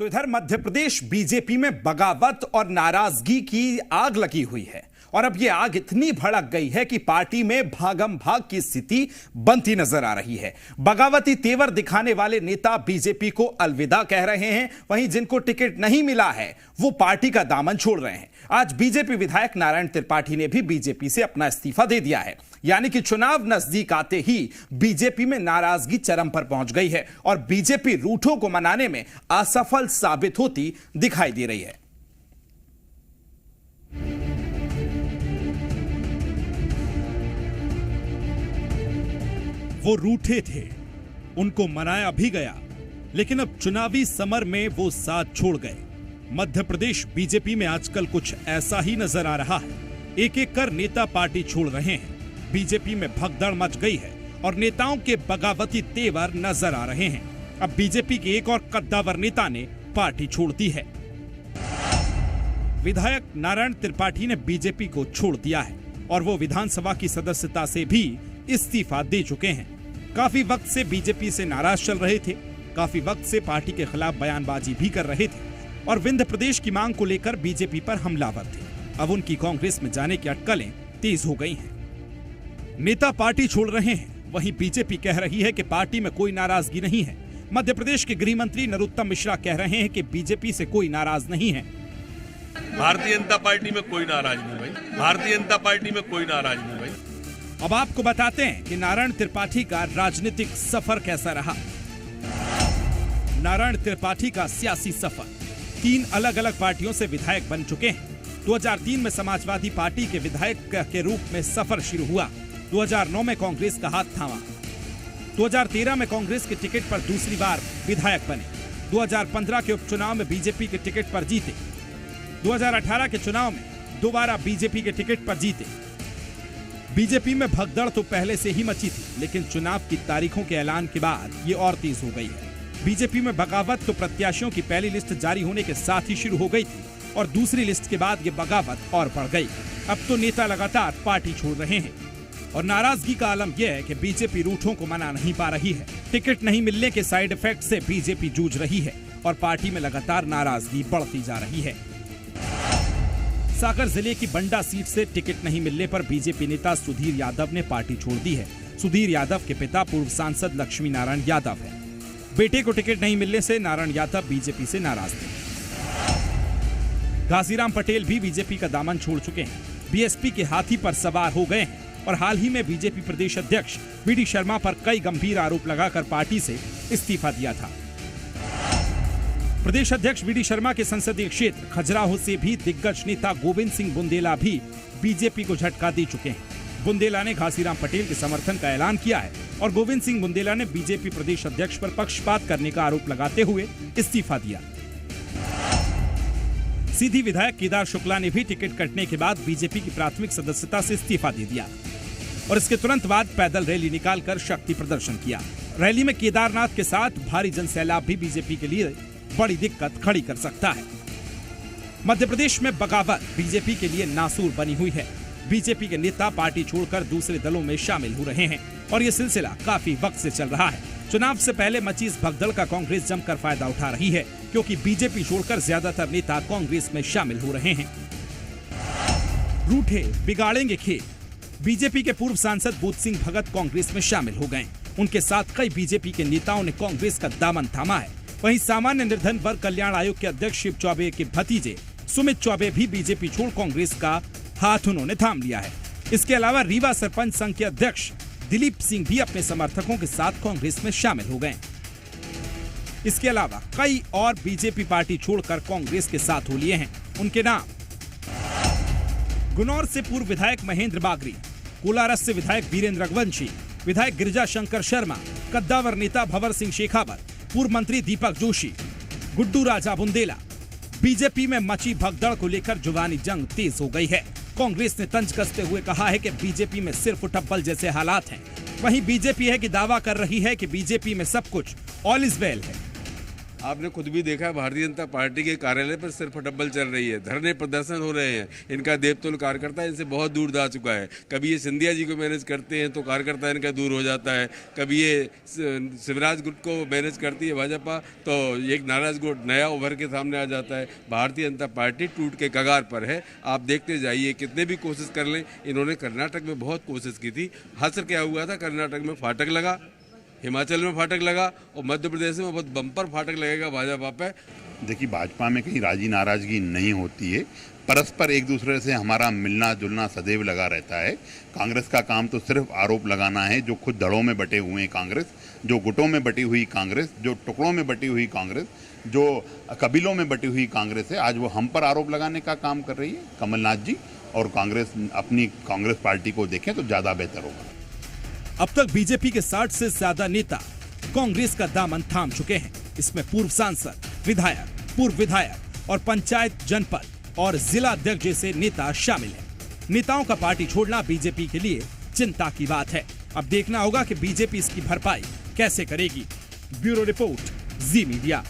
तो इधर मध्य प्रदेश बीजेपी में बगावत और नाराजगी की आग लगी हुई है और अब यह आग इतनी भड़क गई है कि पार्टी में भागम भाग की स्थिति बनती नजर आ रही है। बगावती तेवर दिखाने वाले नेता बीजेपी को अलविदा कह रहे हैं, वहीं जिनको टिकट नहीं मिला है वो पार्टी का दामन छोड़ रहे हैं। आज बीजेपी विधायक नारायण त्रिपाठी ने भी बीजेपी से अपना इस्तीफा दे दिया है। यानी कि चुनाव नजदीक आते ही बीजेपी में नाराजगी चरम पर पहुंच गई है और बीजेपी रूठों को मनाने में असफल साबित होती दिखाई दे रही है। वो रूठे थे, उनको मनाया भी गया, लेकिन अब चुनावी समर में वो साथ छोड़ गए। मध्य प्रदेश बीजेपी में आजकल कुछ ऐसा ही नजर आ रहा है। एक एक कर नेता पार्टी छोड़ रहे हैं। बीजेपी में भगदड़ मच गई है और नेताओं के बगावती तेवर नजर आ रहे हैं। अब बीजेपी के एक और कद्दावर नेता ने पार्टी छोड़ दी है। विधायक नारायण त्रिपाठी ने बीजेपी को छोड़ दिया है और वो विधानसभा की सदस्यता से भी इस्तीफा दे चुके हैं। काफी वक्त से बीजेपी से नाराज चल रहे थे, काफी वक्त से पार्टी के खिलाफ बयानबाजी भी कर रहे थे और विंध्य प्रदेश की मांग को लेकर बीजेपी पर हमलावर थे। अब उनकी कांग्रेस में जाने की अटकलें तेज हो गई हैं। नेता पार्टी छोड़ रहे हैं, वहीं बीजेपी कह रही है कि पार्टी में कोई नाराजगी नहीं है। मध्य प्रदेश के गृह मंत्री नरोत्तम मिश्रा कह रहे हैं कि बीजेपी से कोई नाराज नहीं है। भारतीय जनता पार्टी में कोई नाराज नहीं भाई, भारतीय जनता पार्टी में कोई नाराज नहीं भाई। अब आपको बताते हैं कि नारायण त्रिपाठी का राजनीतिक सफर कैसा रहा। नारायण त्रिपाठी का सियासी सफर 3 अलग अलग पार्टियों से विधायक बन चुके हैं। 2003 में समाजवादी पार्टी के विधायक के रूप में सफर शुरू हुआ। 2009 में कांग्रेस का हाथ थामा। 2013 में कांग्रेस के टिकट पर दूसरी बार विधायक बने। 2015 के उपचुनाव में बीजेपी के टिकट पर जीते। 2018 के चुनाव में दोबारा बीजेपी के टिकट पर जीते। बीजेपी में भगदड़ तो पहले से ही मची थी, लेकिन चुनाव की तारीखों के ऐलान के बाद ये और तेज हो गई है। बीजेपी में बगावत तो प्रत्याशियों की पहली लिस्ट जारी होने के साथ ही शुरू हो गई थी और दूसरी लिस्ट के बाद ये बगावत और बढ़ गई। अब तो नेता लगातार पार्टी छोड़ रहे हैं और नाराजगी का आलम यह है कि बीजेपी रूठों को मना नहीं पा रही है। टिकट नहीं मिलने के साइड इफेक्ट से बीजेपी जूझ रही है और पार्टी में लगातार नाराजगी बढ़ती जा रही है। सागर जिले की बंडा सीट से टिकट नहीं मिलने पर बीजेपी नेता सुधीर यादव ने पार्टी छोड़ दी है। सुधीर यादव के पिता पूर्व सांसद लक्ष्मी नारायण यादव हैं। बेटे को टिकट नहीं मिलने से नारायण यादव बीजेपी से नाराज थे। घासीराम पटेल भी बीजेपी का दामन छोड़ चुके हैं। बीएसपी के हाथी पर सवार हो गए हैं और हाल ही में बीजेपी प्रदेश अध्यक्ष वीडी शर्मा पर कई गंभीर आरोप लगाकर पार्टी से इस्तीफा दिया था। प्रदेश अध्यक्ष वीडी शर्मा के संसदीय क्षेत्र खजुराहो से भी दिग्गज नेता गोविंद सिंह बुंदेला भी बीजेपी को झटका दे चुके हैं। बुंदेला ने घासीराम पटेल के समर्थन का ऐलान किया है और गोविंद सिंह बुंदेला ने बीजेपी प्रदेश अध्यक्ष पर पक्षपात करने का आरोप लगाते हुए इस्तीफा दिया। सीधी विधायक केदार शुक्ला ने भी टिकट कटने के बाद बीजेपी की प्राथमिक सदस्यता से इस्तीफा दे दिया और इसके तुरंत बाद पैदल रैली निकालकर शक्ति प्रदर्शन किया। रैली में केदारनाथ के साथ भारी जनसैलाब भी बीजेपी के लिए बड़ी दिक्कत खड़ी कर सकता है। मध्य प्रदेश में बगावत बीजेपी के लिए नासूर बनी हुई है। बीजेपी के नेता पार्टी छोड़कर दूसरे दलों में शामिल हो रहे हैं और ये सिलसिला काफी वक्त से चल रहा है। चुनाव से पहले मची इस भगदड़ का कांग्रेस जमकर फायदा उठा रही है, क्योंकि बीजेपी छोड़कर ज्यादातर नेता कांग्रेस में शामिल हो रहे हैं। रूठे बिगाड़ेंगे खेल। बीजेपी के पूर्व सांसद बोध सिंह भगत कांग्रेस में शामिल हो गए। उनके साथ कई बीजेपी के नेताओं ने कांग्रेस का दामन थामा है। वहीं सामान्य निर्धन वर्ग कल्याण आयोग के अध्यक्ष शिव चौबे के भतीजे सुमित चौबे भी बीजेपी छोड़ कांग्रेस का हाथ उन्होंने थाम लिया है। इसके अलावा रीवा सरपंच संघ के अध्यक्ष दिलीप सिंह भी अपने समर्थकों के साथ कांग्रेस में शामिल हो गए। इसके अलावा कई और बीजेपी पार्टी छोड़कर कांग्रेस के साथ हो लिए हैं। उनके नाम गुनौर से पूर्व विधायक महेंद्र बागरी, कोलारस से विधायक वीरेंद्र रघुवंशी, विधायक गिरिजा शंकर शर्मा, कद्दावर नेता भंवर सिंह शेखावत, पूर्व मंत्री दीपक जोशी, गुड्डू राजा बुंदेला। बीजेपी में मची भगदड़ को लेकर जुबानी जंग तेज हो गई है। कांग्रेस ने तंज कसते हुए कहा है कि बीजेपी में सिर्फ टप्पल जैसे हालात हैं। वहीं बीजेपी है कि दावा कर रही है कि बीजेपी में सब कुछ ऑल इज वेल है। आपने खुद भी देखा है, भारतीय जनता पार्टी के कार्यालय पर सिर्फ डब्बल चल रही है, धरने प्रदर्शन हो रहे हैं। इनका देवतुल्य कार्यकर्ता इनसे बहुत दूर जा चुका है। कभी ये सिंधिया जी को मैनेज करते हैं तो कार्यकर्ता इनका दूर हो जाता है, कभी ये शिवराज गुट को मैनेज करती है भाजपा तो एक नाराज गुट नया उभर के सामने आ जाता है। भारतीय जनता पार्टी टूट के कगार पर है। आप देखते जाइए, कितने भी कोशिश कर लें। इन्होंने कर्नाटक में बहुत कोशिश की थी। हासिल क्या हुआ था, कर्नाटक में फाटक लगा, हिमाचल में फाटक लगा और मध्य प्रदेश में बहुत बम्पर फाटक लगेगा भाजपा पे। देखिए, भाजपा में कहीं राजी नाराजगी नहीं होती है, परस्पर एक दूसरे से हमारा मिलना जुलना सदैव लगा रहता है। कांग्रेस का काम तो सिर्फ आरोप लगाना है। जो खुद दड़ों में बटे हुए हैं कांग्रेस, जो गुटों में बटी हुई कांग्रेस, जो टुकड़ों में बटी हुई कांग्रेस, जो कबीलों में बटी हुई कांग्रेस है, आज वो हम पर आरोप लगाने का काम कर रही है। कमलनाथ जी और कांग्रेस अपनी कांग्रेस पार्टी को देखें तो ज़्यादा बेहतर होगा। अब तक बीजेपी के 60 से ज्यादा नेता कांग्रेस का दामन थाम चुके हैं। इसमें पूर्व सांसद, विधायक, पूर्व विधायक और पंचायत, जनपद और जिला अध्यक्ष जैसे नेता शामिल हैं। नेताओं का पार्टी छोड़ना बीजेपी के लिए चिंता की बात है। अब देखना होगा कि बीजेपी इसकी भरपाई कैसे करेगी। ब्यूरो रिपोर्ट, जी मीडिया।